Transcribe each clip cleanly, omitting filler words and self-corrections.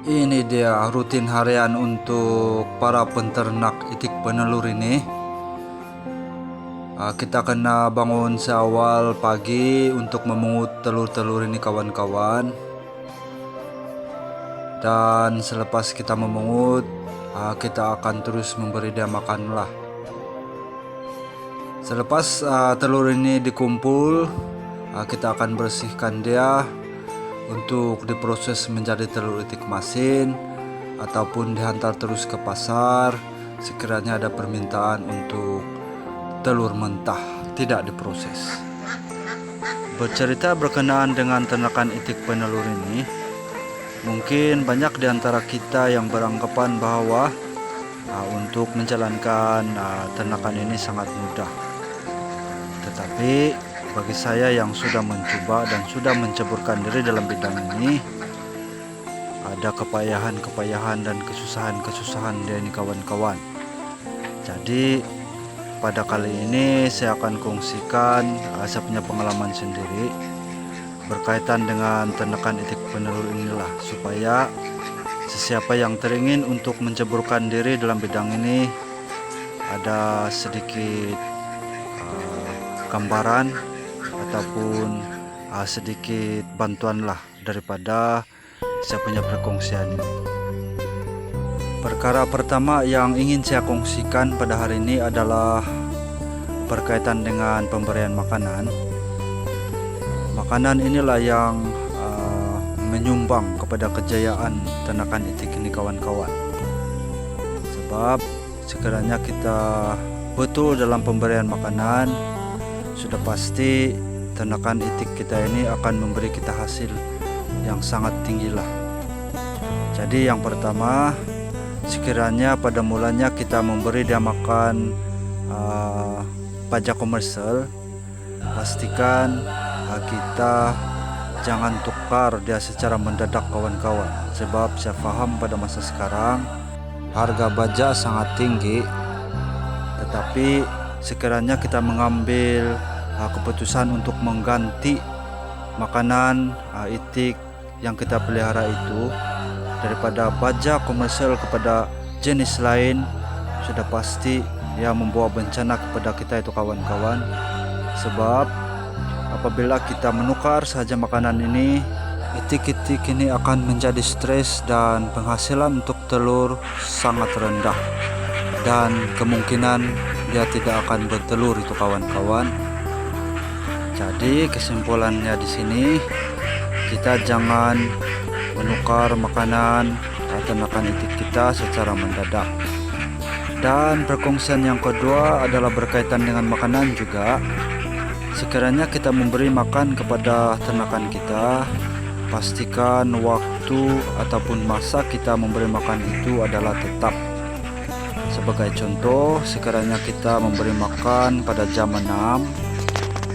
Ini dia rutin harian untuk para peternak itik penelur ini. Kita kena bangun seawal pagi untuk memungut telur-telur ini kawan-kawan. Dan selepas kita memungut, kita akan terus memberi dia makan lah. Selepas telur ini dikumpul, kita akan bersihkan dia untuk diproses menjadi telur itik masin ataupun dihantar terus ke pasar sekiranya ada permintaan untuk telur mentah tidak diproses. Bercerita berkenaan dengan ternakan itik penelur ini, mungkin banyak di antara kita yang beranggapan bahwa untuk menjalankan ternakan ini sangat mudah. Tetapi bagi saya yang sudah mencoba dan sudah menceburkan diri dalam bidang ini, ada kepayahan dan kesusahan dia ini kawan-kawan. Jadi pada kali ini saya akan kongsikan saya punya pengalaman sendiri berkaitan dengan ternakan itik penelur inilah, supaya sesiapa yang teringin untuk menceburkan diri dalam bidang ini ada sedikit gambaran ataupun sedikit bantuan lah daripada saya punya perkongsian ini. Perkara pertama yang ingin saya kongsikan pada hari ini adalah berkaitan dengan pemberian makanan. Makanan inilah yang menyumbang kepada kejayaan ternakan itik ini kawan-kawan. Sebab sekiranya kita betul dalam pemberian makanan, sudah pasti ternakan itik kita ini akan memberi kita hasil yang sangat tinggi lah. Jadi yang pertama, sekiranya pada mulanya kita memberi dia makan pajak komersial, pastikan kita jangan tukar dia secara mendadak kawan-kawan. Sebab saya paham pada masa sekarang harga baja sangat tinggi, tetapi sekiranya kita mengambil keputusan untuk mengganti makanan itik yang kita pelihara itu daripada baja komersial kepada jenis lain, sudah pasti ya membawa bencana kepada kita itu kawan-kawan. Sebab apabila kita menukar saja makanan ini, itik-itik ini akan menjadi stres dan penghasilan untuk telur sangat rendah, dan kemungkinan dia tidak akan bertelur itu kawan-kawan. Jadi kesimpulannya di sini, kita jangan menukar makanan ternakan itik kita secara mendadak. Dan perkongsian yang kedua adalah berkaitan dengan makanan juga. Sekiranya kita memberi makan kepada ternakan kita, pastikan waktu ataupun masa kita memberi makan itu adalah tetap. Sebagai contoh, sekiranya kita memberi makan pada jam 6,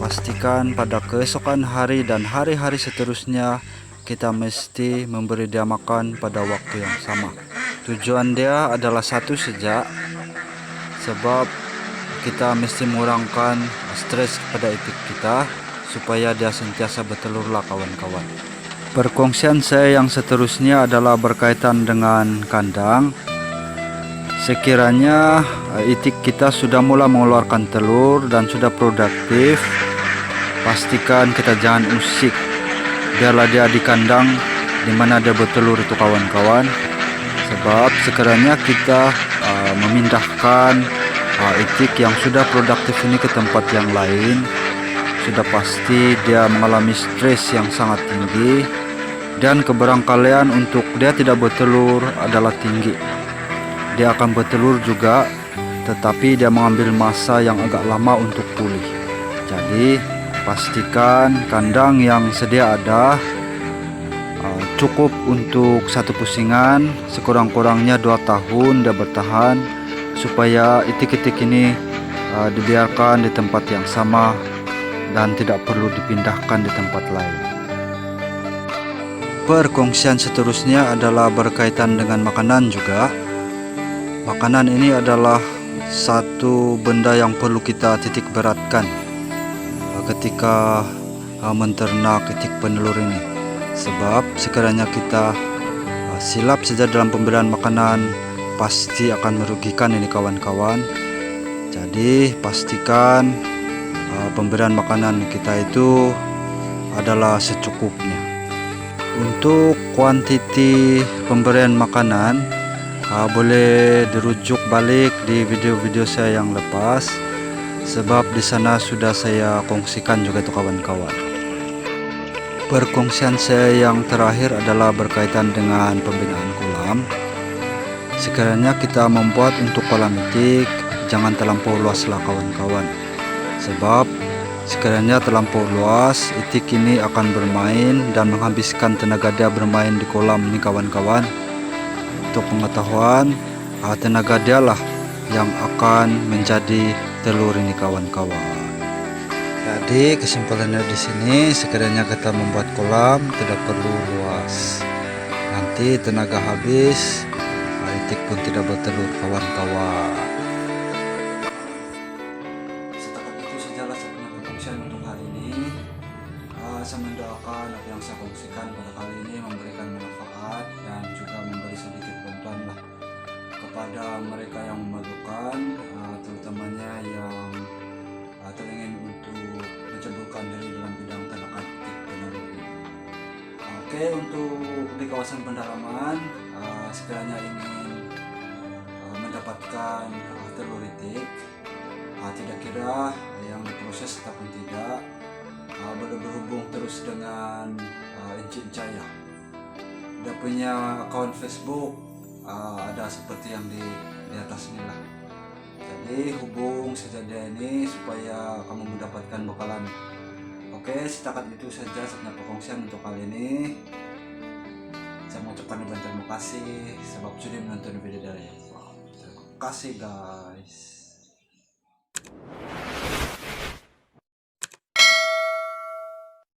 pastikan pada keesokan hari dan hari-hari seterusnya kita mesti memberi dia makan pada waktu yang sama. Tujuan dia adalah satu saja, sebab kita mesti mengurangkan stres kepada itik kita supaya dia sentiasa bertelur lah kawan-kawan. Perkongsian saya yang seterusnya adalah berkaitan dengan kandang. Sekiranya itik kita sudah mulai mengeluarkan telur dan sudah produktif, pastikan kita jangan usik, biarlah dia di kandang di mana dia bertelur itu kawan-kawan. Sebab sekiranya kita memindahkan itik yang sudah produktif ini ke tempat yang lain, sudah pasti dia mengalami stres yang sangat tinggi dan kebarangkalian untuk dia tidak bertelur adalah tinggi. Dia akan bertelur juga, tetapi dia mengambil masa yang agak lama untuk pulih. Jadi pastikan kandang yang sedia ada cukup untuk satu pusingan, sekurang-kurangnya 2 tahun dia bertahan, supaya itik-itik ini dibiarkan di tempat yang sama dan tidak perlu dipindahkan di tempat lain. Perkongsian seterusnya adalah berkaitan dengan makanan juga. Makanan ini adalah satu benda yang perlu kita titik beratkan ketika menternak itik penelur ini. Sebab sekiranya kita silap saja dalam pemberian makanan, pasti akan merugikan ini kawan-kawan. Jadi pastikan pemberian makanan kita itu adalah secukupnya. Untuk kuantiti pemberian makanan boleh dirujuk balik di video-video saya yang lepas, sebab di sana sudah saya kongsikan juga tuh kawan-kawan. Perkongsian saya yang terakhir adalah berkaitan dengan pembinaan kolam. Sekiranya kita membuat untuk kolam itik, jangan terlampau luas lah kawan-kawan. Sebab sekiranya terlampau luas, itik ini akan bermain dan menghabiskan tenaga dia bermain di kolam ini kawan-kawan. Untuk pengetahuan, tenaga dia lah yang akan menjadi telur ini kawan-kawan. Jadi kesimpulannya di sini, sekiranya kita membuat kolam tidak perlu luas. Nanti tenaga habis, itik pun tidak bertelur kawan-kawan. Setakat itu sajalah saya punya perkongsian untuk hari ini. Saya mendoakan apa yang saya kongsikan pada kali ini memberikan manfaat dan juga memberi sedikit bantuan lah kepada mereka yang memerlukan, terutamanya yang teringin untuk menceburkan diri dalam bidang ternak itik penelur ini. Oke, untuk di kawasan pendalaman, sekiranya ingin mendapatkan telur itik, tidak kira yang diproses ataupun tidak, boleh berhubung terus dengan Encik Jaya. Dia punya akun Facebook, ada seperti yang di atas ini lah. Jadi hubung saja dia ini supaya kamu mendapatkan bekalan. Oke, setakat itu saja saya punya perkongsian untuk kali ini. Saya mengucapkan terima kasih sebab sudah menonton video dari awal. Terima kasih guys.